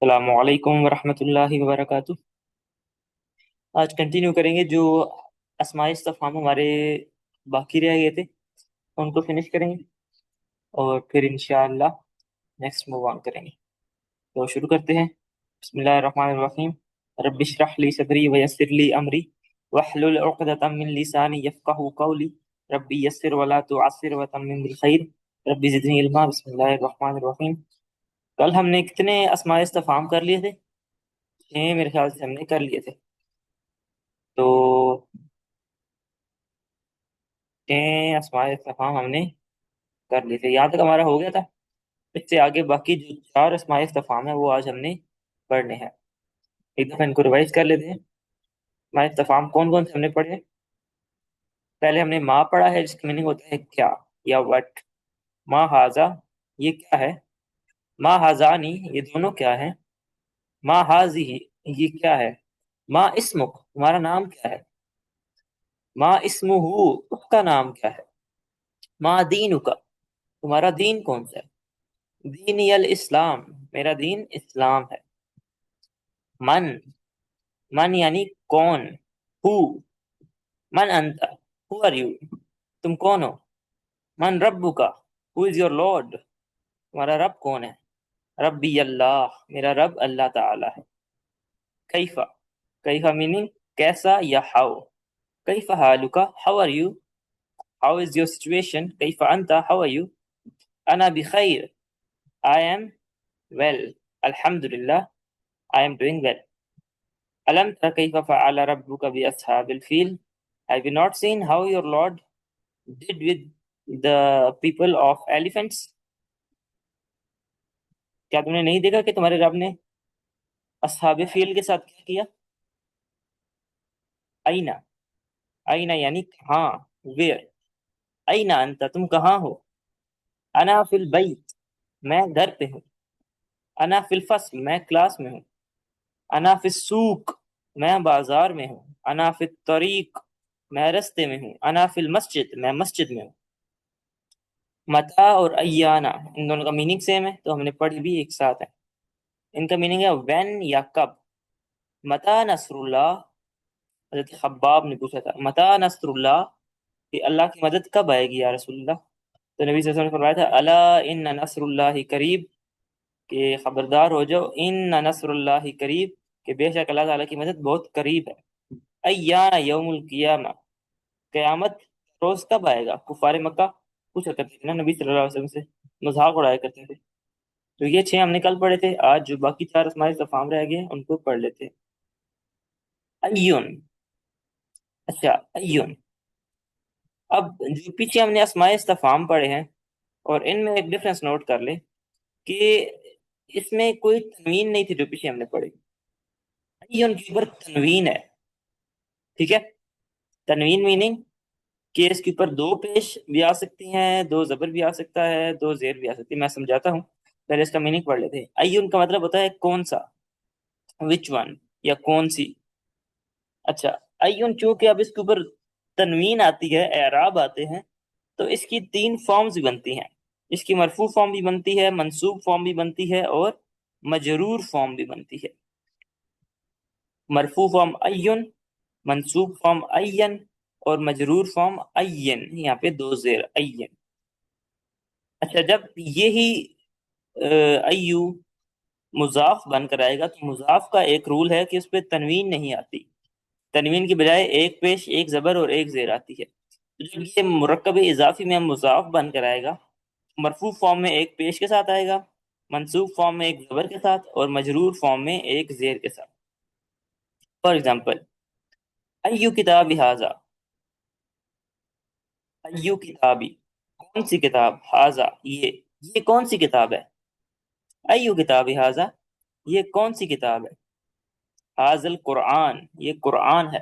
السلام علیکم ورحمۃ اللہ وبرکاتہ۔ آج کنٹینیو کریں گے جو اسماء استفہام ہمارے باقی رہ گئے تھے ان کو فنش کریں گے اور پھر انشاءاللہ نیکسٹ موو آن کریں گے۔ تو شروع کرتے ہیں۔ بسم اللہ الرحمن الرحیم۔ رب اشرح لی صدری ویسر لی امری واحلل عقدۃ من لسانی یفقہوا قولی رب یسر ولا تعسر وتمم بالخیر رب زدنی علما۔ بسم اللہ الرحمن الرحیم۔ کل ہم نے کتنے اسماء استفہام کر لیے تھے؟ 6 میرے خیال سے ہم نے کر لیے تھے۔ تو 6 اسماء استفہام ہم نے کر لیے تھے، یہاں تک ہمارا ہو گیا تھا۔ اس سے آگے باقی جو 4 اسماء استفہام ہیں وہ آج ہم نے پڑھنے ہیں۔ ایک دفعہ ان کو ریوائز کر لیتے ہیں۔ اسماء استفہام کون کون سے ہم نے پڑھے؟ پہلے ہم نے ما پڑھا ہے، جس کا میننگ ہوتا ہے کیا یا وٹ۔ ما ہاذا، یہ کیا ہے۔ ما ہاذانی، یہ دونوں کیا ہیں۔ ما ہاذی، یہ کیا ہے۔ ما اسمک، تمہارا نام کیا ہے۔ ما اسمہ، اس کا نام کیا ہے۔ ما دینک، تمہارا دین کون سا ہے۔ دینی الاسلام، میرا دین اسلام ہے۔ من، من یعنی کون۔ ہو، من انت، ہو آر یو، تم کون ہو۔ من ربک، ہو از یور لارڈ، تمہارا رب کون ہے۔ ربی اللہ، میرا رب اللہ تعالی ہے۔ کیفا، کیفا میننگ کیسا یا ہاؤ۔ کیفا حالک، how are you, how is your situation. کیفا انت، ہاؤ آر یو۔ انا بخیر، I am well، الحمدللہ، I am doing well۔ ألم تر كيف فعل ربك بأصحاب الفيل۔ Have you not seen how your Lord did with the people of elephants۔ کیا تم نے نہیں دیکھا کہ تمہارے رب نے اصحاب فیل کے ساتھ کیا کیا۔ اینا، اینا یعنی کہاں، where۔ اینا انت، تم کہاں ہو۔ انا فی البیت، میں گھر پہ ہوں۔ انا فی الفصل، میں کلاس میں ہوں۔ انا فی السوق، میں بازار میں ہوں۔ انا فی الطریق، میں رستے میں ہوں۔ انا فی المسجد، میں مسجد میں ہوں۔ متا اور ایانا، ان دونوں کا میننگ سیم ہے تو ہم نے پڑھی بھی ایک ساتھ ہے۔ ان کا میننگ ہے وین یا کب۔ متا نصر اللہ، حضرت خباب نے پوچھا تھا متا نصر اللہ، کہ اللہ کی مدد کب آئے گی یا رسول اللہ۔ تو نبی صلی اللہ علیہ وسلم نے فرمایا تھا الا ان نصر اللہ قریب، کہ خبردار ہو جاؤ، ان نصر اللہ قریب، کہ بے شک اللہ تعالیٰ کی مدد بہت قریب ہے۔ ایانا یوم القیامہ، قیامت روز کب آئے گا۔ کفار مکہ پوچھا کرتے تھے نا نبی صلی اللہ علیہ وسلم سے، مذاق اڑایا کرتے تھے۔ تو یہ 6 ہم نے کل پڑھے تھے، آج جو باقی 4 اسماء استفہام رہ گئے ہیں ان کو پڑھ لیتے ہیں۔ ایون، اچھا ایون، اب جو پیچھے ہم نے اسماء استفہام پڑھے ہیں اور ان میں ایک ڈفرنس نوٹ کر لیں کہ اس میں کوئی تنوین نہیں تھی جو پیچھے ہم نے پڑھی۔ ایون کے اوپر تنوین ہے، ٹھیک ہے۔ تنوین میننگ کہ اس کے اوپر 2 پیش بھی آ سکتی ہیں، 2 زبر بھی آ سکتا ہے، 2 زیر بھی آ سکتی ہے۔ میں سمجھاتا ہوں، پہلے اس کا میننگ پڑھ لیتے ہیں۔ ایون کا مطلب ہوتا ہے کون سا، وچ ون، یا کون سی۔ اچھا، ایون چونکہ اب اس کے اوپر تنوین آتی ہے، اعراب آتے ہیں، تو اس کی 3 فارمز بھی بنتی ہیں۔ اس کی مرفوع فارم بھی بنتی ہے، منصوب فارم بھی بنتی ہے، اور مجرور فارم بھی بنتی ہے۔ مرفوع فارم ایون، منصوب فارم این، اور مجرور فارم این، یہاں پہ 2 زیر این۔ اچھا، جب یہی ایو مضاف بن کر آئے گا تو مضاف کا ایک رول ہے کہ اس پہ تنوین نہیں آتی، تنوین کی بجائے ایک پیش، ایک زبر اور ایک زیر آتی ہے۔ تو جب یہ مرکب اضافی میں مضاف بن کر آئے گا، مرفوع فارم میں ایک پیش کے ساتھ آئے گا، منصوب فارم میں ایک زبر کے ساتھ، اور مجرور فارم میں ایک زیر کے ساتھ۔ فار ایگزامپل، ایو کتاب ھذا، ایو کتابی، کون سی کتاب، ھذا، یہ کون سی کتاب ہے۔ ایو کتاب ھذا، یہ کون سی کتاب ہے۔ ھذا القرآن، یہ قرآن ہے۔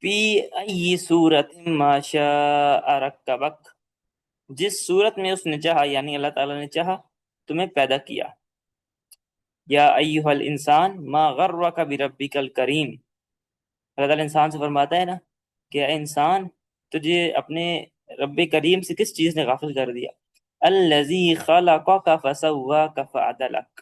فی ای صورت ما شاء رکبک، جس صورت میں اس نے چاہا، یعنی اللہ تعالیٰ نے چاہا تمہیں پیدا کیا۔ یا ایھا الانسان ما غرک بربک الکریم، اللہ تعالیٰ انسان سے فرماتا ہے نا کہ اے انسان، تجھے اپنے رب کریم سے کس چیز نے غافل کر دیا۔ الذی خلقک فسواک فعدلک،